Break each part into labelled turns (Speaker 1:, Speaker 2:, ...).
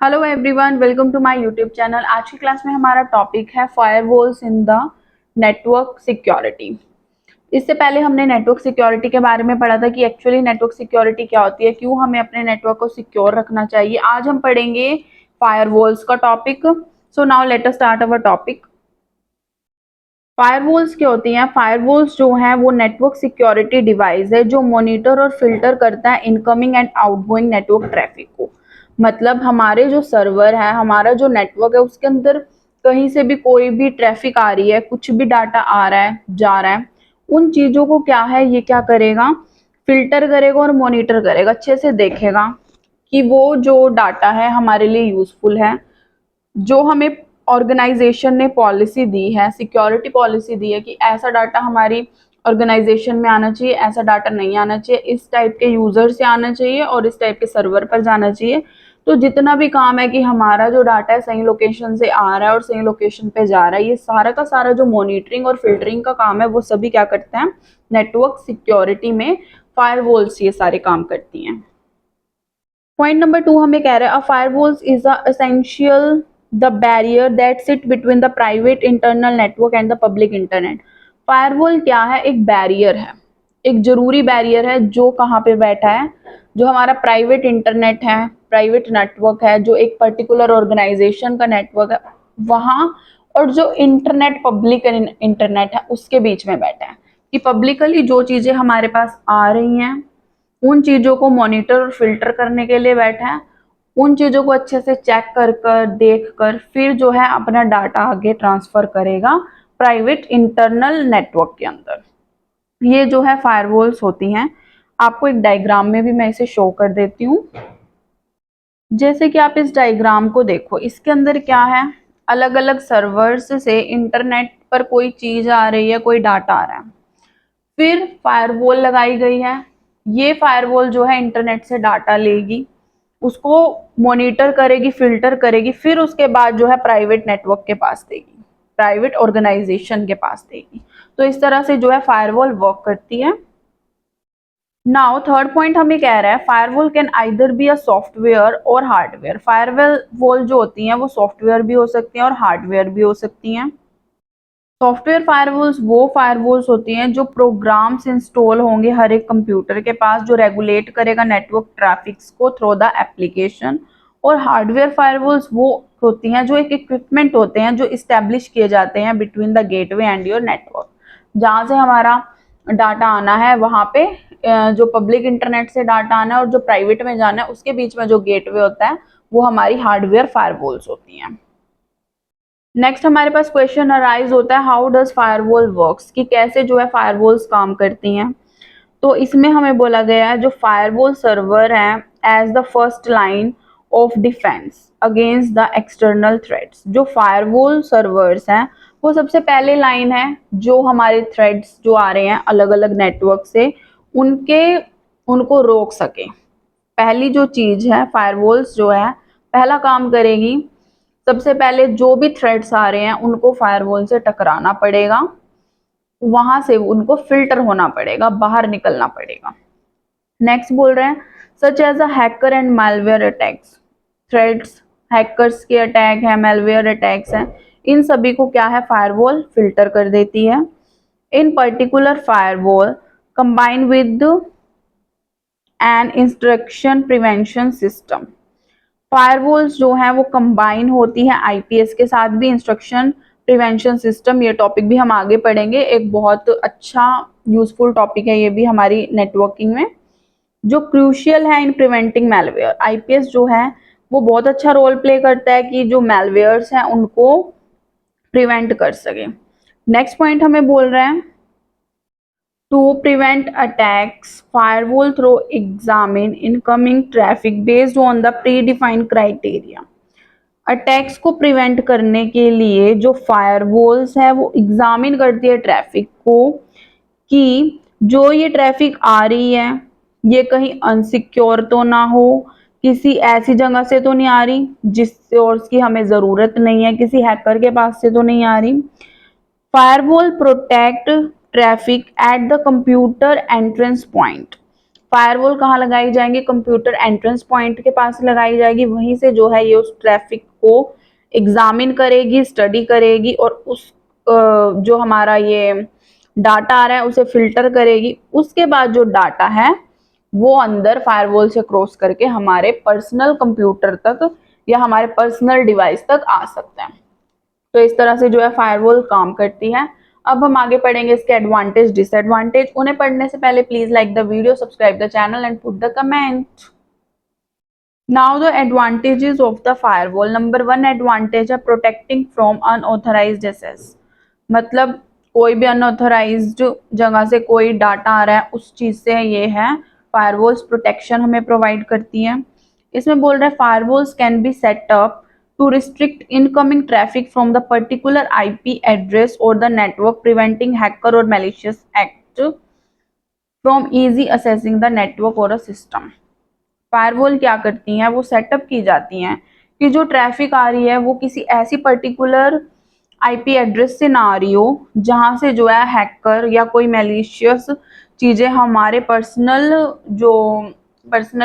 Speaker 1: Hello everyone, welcome to my YouTube channel. आज की class में हमारा टॉपिक है firewalls in the network security. इससे पहले हमने नेटवर्क सिक्योरिटी के बारे में पढ़ा था कि एक्चुअली नेटवर्क सिक्योरिटी क्या होती है, क्यों हमें अपने नेटवर्क को सिक्योर रखना चाहिए। आज हम पढ़ेंगे फायरवॉल्स का topic. So now let us start our topic. Firewalls क्या होती हैं? फायरवॉल्स जो है वो नेटवर्क सिक्योरिटी डिवाइस है जो मॉनिटर और फिल्टर करता है incoming and outgoing network traffic को। मतलब हमारे जो सर्वर है, हमारा जो नेटवर्क है, उसके अंदर कहीं से भी कोई भी ट्रैफिक आ रही है, कुछ भी डाटा आ रहा है, जा रहा है, उन चीजों को क्या है, ये क्या करेगा, फिल्टर करेगा और मॉनिटर करेगा, अच्छे से देखेगा कि वो जो डाटा है हमारे लिए यूजफुल है। जो हमें ऑर्गेनाइजेशन ने पॉलिसी दी है, सिक्योरिटी पॉलिसी दी है कि ऐसा डाटा हमारी ऑर्गेनाइजेशन में आना चाहिए, ऐसा डाटा नहीं आना चाहिए, इस टाइप के यूजर से आना चाहिए और इस टाइप के सर्वर पर जाना चाहिए। तो जितना भी काम है कि हमारा जो डाटा है सही लोकेशन से आ रहा है और सही लोकेशन पे जा रहा है, ये सारा का सारा जो मॉनिटरिंग और फिल्टरिंग का काम है वो सभी क्या करते हैं, नेटवर्क सिक्योरिटी में फायरवॉल्स ये सारे काम करती हैं। पॉइंट नंबर 2 हमें कह रहा है, a firewalls is a essential the barrier that sit between the private internal network and the public internet. Firewall क्या है? एक बैरियर है, एक जरूरी बैरियर है जो कहाँ पे बैठा है, जो हमारा प्राइवेट इंटरनेट है, प्राइवेट नेटवर्क है, जो एक पर्टिकुलर ऑर्गेनाइजेशन का नेटवर्क है वहां, और जो इंटरनेट पब्लिक इंटरनेट है उसके बीच में बैठा है। कि पब्लिकली जो चीजें हमारे पास आ रही हैं उन चीजों को मॉनिटर और फिल्टर करने के लिए बैठा है, उन चीजों को अच्छे से चेक कर कर देख कर फिर जो है अपना डाटा आगे ट्रांसफर करेगा प्राइवेट इंटरनल नेटवर्क के अंदर। ये जो है फायरवॉल्स होती हैं। आपको एक डायग्राम में भी मैं इसे शो कर देती हूँ। जैसे कि आप इस डायग्राम को देखो, इसके अंदर क्या है, अलग अलग सर्वर्स से इंटरनेट पर कोई चीज आ रही है, कोई डाटा आ रहा है, फिर फायरवॉल लगाई गई है। ये फायरवॉल जो है इंटरनेट से डाटा लेगी, उसको मॉनिटर करेगी, फिल्टर करेगी, फिर उसके बाद जो है प्राइवेट नेटवर्क के पास देगी, प्राइवेट ऑर्गेनाइजेशन के पास देगी। तो इस तरह से जो है फायरवॉल वर्क करती है। नाउ थर्ड पॉइंट हमें कह रहा है, firewall can either be a software और हार्डवेयर। फायरवॉल जो होती हैं वो सॉफ्टवेयर भी हो सकती हैं और हार्डवेयर भी हो सकती हैं। सॉफ्टवेयर फायरवॉल्स वो फायरवॉल्स होती हैं जो प्रोग्राम्स इंस्टॉल होंगे हर एक कंप्यूटर के पास, जो रेगुलेट करेगा नेटवर्क ट्रैफिक्स को थ्रू द एप्लीकेशन। और हार्डवेयर फायरवॉल्स वो होती हैं जो एक इक्विपमेंट होते हैं जो इस्टेब्लिश किए जाते हैं between the gateway and your network. जहाँ से हमारा डाटा आना है वहाँ पे जो पब्लिक इंटरनेट से डाटा आना है और जो प्राइवेट में जाना है उसके बीच में जो गेटवे होता है वो हमारी हार्डवेयर फायरवॉल्स होती हैं। नेक्स्ट हमारे पास क्वेश्चन अराइज होता है, हाउ डज फायरवॉल वर्क्स, कि कैसे जो है फायरवॉल्स काम करती हैं। तो इसमें हमें बोला गया है जो फायरवॉल सर्वर है as the first line of defence against the external threats. जो फायरवॉल सर्वर्स हैं वो सबसे पहले लाइन है जो हमारे थ्रेड्स जो आ रहे हैं अलग अलग नेटवर्क से उनके उनको रोक सके। पहली जो चीज है, फायरवॉल्स जो है पहला काम करेगी, सबसे पहले जो भी थ्रेड्स आ रहे हैं उनको फायरवॉल से टकराना पड़ेगा, वहां से उनको फिल्टर होना पड़ेगा, बाहर निकलना पड़ेगा। नेक्स्ट बोल रहे हैं, such as a hacker and malware attacks. Threats, hackers के अटैक है, मैलवेयर अटैक्स हैं, इन सभी को क्या है, फायरवॉल फिल्टर कर देती है। इन particular firewall combine with an instruction prevention system. Firewalls जो है वो कंबाइन होती है आईपीएस के साथ भी, इंस्ट्रक्शन प्रिवेंशन सिस्टम। ये टॉपिक भी हम आगे पढ़ेंगे, एक बहुत अच्छा यूजफुल टॉपिक है ये भी हमारी नेटवर्किंग में, जो क्रूशियल है इन प्रिवेंटिंग मैलवेयर। आईपीएस जो है वो बहुत अच्छा रोल प्ले करता है कि जो मैलवेयर्स हैं उनको प्रिवेंट कर सके। नेक्स्ट पॉइंट हमें बोल रहे हैं, to prevent attacks, firewall throw examine incoming traffic based on the predefined criteria। Attacks को प्रिवेंट करने के लिए जो फायरवॉल्स है वो एग्जामिन करती है ट्रैफिक को, कि जो ये ट्रैफिक आ रही है ये कहीं अनसिक्योर तो ना हो, किसी ऐसी जगह से तो नहीं आ रही जिस सोर्स की हमें जरूरत नहीं है, किसी हैकर के पास से तो नहीं आ रही। Firewall protect traffic at the computer entrance point। Firewall कहाँ लगाई जाएंगी? कंप्यूटर एंट्रेंस पॉइंट के पास लगाई जाएगी। वहीं से जो है ये उस ट्रैफिक को एग्जामिन करेगी, स्टडी करेगी और उस जो हमारा ये डाटा आ रहा है उसे फिल्टर करेगी। उसके बाद जो डाटा है वो अंदर फायरवॉल से क्रॉस करके हमारे पर्सनल कंप्यूटर तक या हमारे पर्सनल डिवाइस तक आ सकते हैं। तो इस तरह से जो है फायरवॉल काम करती है। अब हम आगे पढ़ेंगे इसके एडवांटेज डिसएडवांटेज। उन्हें पढ़ने से पहले please like the video, subscribe the channel and put the comment. Now the advantages of the firewall. Number 1 advantage है प्रोटेक्टिंग फ्रॉम अनऑथराइज्ड एक्सेस। मतलब कोई भी अनऑथराइज्ड जगह से कोई डाटा आ रहा है उस चीज से ये है फायरवॉल्स प्रोटेक्शन हमें प्रोवाइड करती है। इसमें बोल रहा है firewalls can be set up to restrict incoming traffic from the particular IP address or the network, preventing hacker or malicious act from easy accessing the network or a system। Firewall क्या करती हैं? वो setup की जाती हैं कि जो traffic आ रही है वो किसी ऐसी पर्टिकुलर आईपी एड्रेस से ना आ रही हो जहां से जो है हैकर या कोई मैलिशियस चीजें हमारे पर्सनल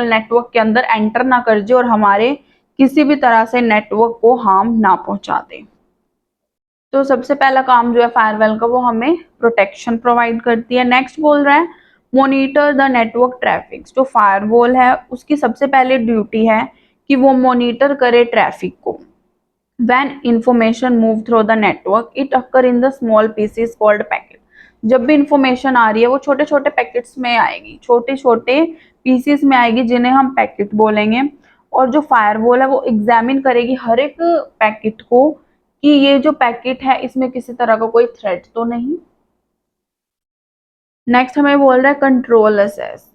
Speaker 1: नेटवर्क के अंदर एंटर ना कर जाए और हमारे किसी भी तरह से नेटवर्क को हार्म ना पहुंचा दे। तो सबसे पहला काम जो है फायरवॉल का वो हमें प्रोटेक्शन प्रोवाइड करती है। नेक्स्ट बोल रहा है मोनिटर द नेटवर्क ट्रैफिक। जो फायरवॉल है उसकी सबसे पहले ड्यूटी है कि वो मॉनिटर करे ट्रैफिक को। When information move through the network, it occur in the small pieces called packet। जब भी इंफॉर्मेशन आ रही है वो छोटे छोटे पैकेट्स में आएगी, छोटे छोटे पीसेस में आएगी जिन्हें हम पैकेट बोलेंगे। और जो फायरवॉल है वो एग्जामिन करेगी हर एक पैकेट को कि ये जो पैकेट है इसमें किसी तरह का कोई थ्रेट तो नहीं। नेक्स्ट हमें बोल रहा है control access.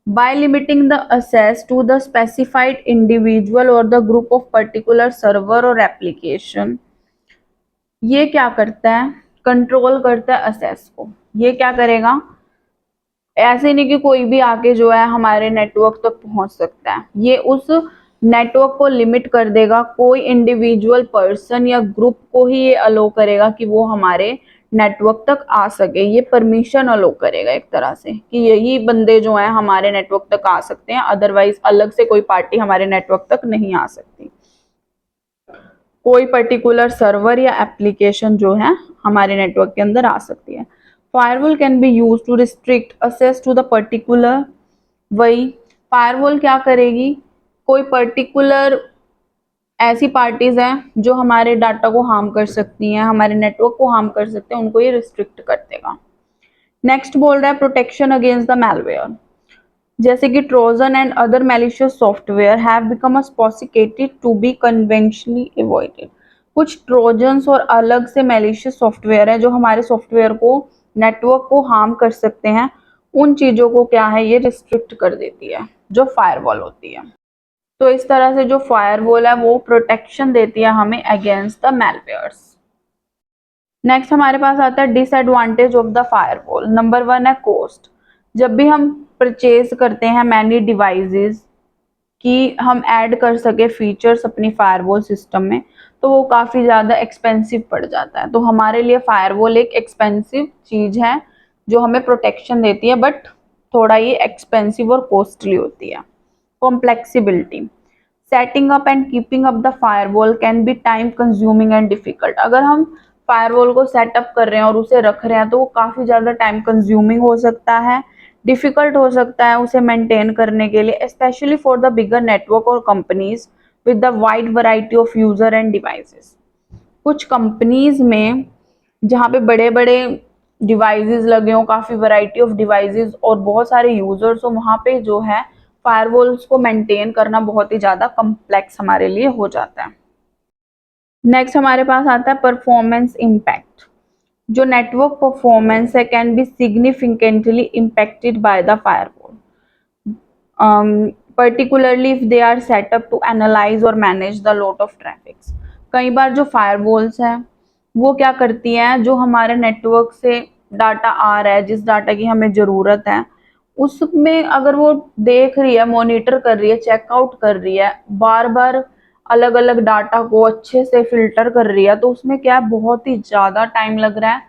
Speaker 1: By limiting the access to the specified individual और the group of particular server और एप्लीकेशन। ये क्या करता है? कंट्रोल करता है असेस को। ये क्या करेगा? ऐसे नहीं कि कोई भी आके जो है हमारे नेटवर्क तक पहुंच सकता है। ये उस नेटवर्क को लिमिट कर देगा। कोई इंडिविजुअल पर्सन या ग्रुप को ही ये अलो करेगा कि वो हमारे नेटवर्क तक आ सके। ये परमिशन अलो करेगा एक तरह से कि यही बंदे जो हैं हमारे नेटवर्क तक आ सकते हैं, अदरवाइज अलग से कोई पार्टी हमारे नेटवर्क तक नहीं आ सकती। कोई पर्टिकुलर सर्वर या एप्लीकेशन जो है हमारे नेटवर्क के अंदर आ सकती है। Firewall can be use to restrict access to the particular. वही फायरवॉल क्या करेगी? कोई पर्टिकुलर ऐसी पार्टीज हैं जो हमारे डाटा को हार्म कर सकती हैं, हमारे नेटवर्क को हार्म कर सकते हैं, उनको ये रिस्ट्रिक्ट कर देगा। नेक्स्ट बोल रहा है प्रोटेक्शन अगेंस्ट द मैलवेयर। जैसे कि Trojan and other malicious software have become अस्पोसिकेटेड टू बी कन्वेंशनली अवॉइडेड। कुछ ट्रोजन्स और अलग से मैलिशियस सॉफ्टवेयर है जो हमारे सॉफ्टवेयर को, नेटवर्क को हार्म कर सकते हैं। उन चीजों को क्या है ये रिस्ट्रिक्ट कर देती है जो फायरवॉल होती है। तो इस तरह से जो फायरवॉल है वो प्रोटेक्शन देती है हमें अगेंस्ट द मैलवेयर्स। नेक्स्ट हमारे पास आता है disadvantage of the firewall. Number 1 है कॉस्ट। जब भी हम परचेज करते हैं मैनी डिवाइसेस कि हम ऐड कर सके फीचर्स अपनी फायरवॉल सिस्टम में तो वो काफ़ी ज़्यादा एक्सपेंसिव पड़ जाता है। तो हमारे लिए फायरवॉल एक एक्सपेंसिव चीज़ है जो हमें प्रोटेक्शन देती है, बट थोड़ा ये एक्सपेंसिव और कॉस्टली होती है। Complexity. Setting up and keeping up the firewall can be time consuming and difficult. अगर हम फायरवॉल को सेटअप कर रहे हैं और उसे रख रहे हैं तो वो काफ़ी ज़्यादा टाइम कंज्यूमिंग हो सकता है, डिफिकल्ट हो सकता है उसे मेंटेन करने के लिए, specially for the bigger network और companies with the wide variety of user and devices. कुछ कंपनीज में जहाँ पे बड़े बड़े डिवाइसेस लगे हों, काफ़ी वैरायटी ऑफ डिवाइसेस और बहुत सारे यूजर्स हो, वहाँ पे जो है फायरवॉल्स को मेंटेन करना बहुत ही ज़्यादा कम्प्लेक्स हमारे लिए हो जाता है। नेक्स्ट हमारे पास आता है परफॉर्मेंस इम्पैक्ट। जो नेटवर्क परफॉर्मेंस है can be significantly impacted by the firewall, particularly if they are set up to analyze और manage the lot of traffic। कई बार जो फायरवॉल्स हैं वो क्या करती हैं, जो हमारे नेटवर्क से डाटा आ रहा है, जिस डाटा की हमें ज़रूरत है उसमें अगर वो देख रही है, मॉनिटर कर रही है, चेकआउट कर रही है, बार बार अलग अलग डाटा को अच्छे से फिल्टर कर रही है, तो उसमें क्या है बहुत ही ज़्यादा टाइम लग रहा है।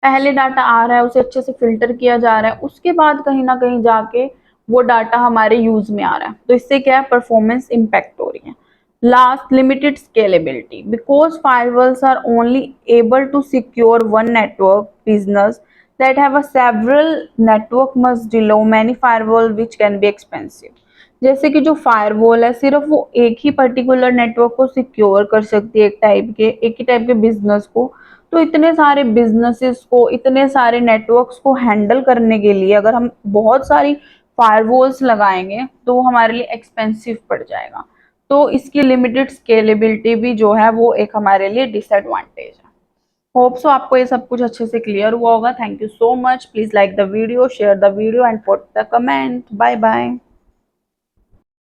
Speaker 1: पहले डाटा आ रहा है उसे अच्छे से फिल्टर किया जा रहा है, उसके बाद कहीं ना कहीं जाके वो डाटा हमारे यूज में आ रहा है, तो इससे क्या है, परफॉर्मेंस इम्पैक्ट हो रही है। Last, limited scalability, because firewalls are only able to secure one network business that have a several network must allow many firewall which can be expensive। जैसे कि जो फायरवॉल है सिर्फ वो एक ही पर्टिकुलर नेटवर्क को सिक्योर कर सकती है, एक ही टाइप के बिजनेस को। तो इतने सारे बिजनेसेस को, इतने सारे नेटवर्क्स को हैंडल करने के लिए अगर हम बहुत सारी फायरवॉल्स लगाएंगे तो वो हमारे लिए एक्सपेंसिव पड़ जाएगा। तो इसकी लिमिटेड स्केलेबिलिटी भी जो है वो एक हमारे लिए डिसएडवांटेज है। होप सो आपको ये सब कुछ अच्छे से क्लियर हुआ होगा। Thank you so much. Please like the video, share the video and put the comment. Bye bye.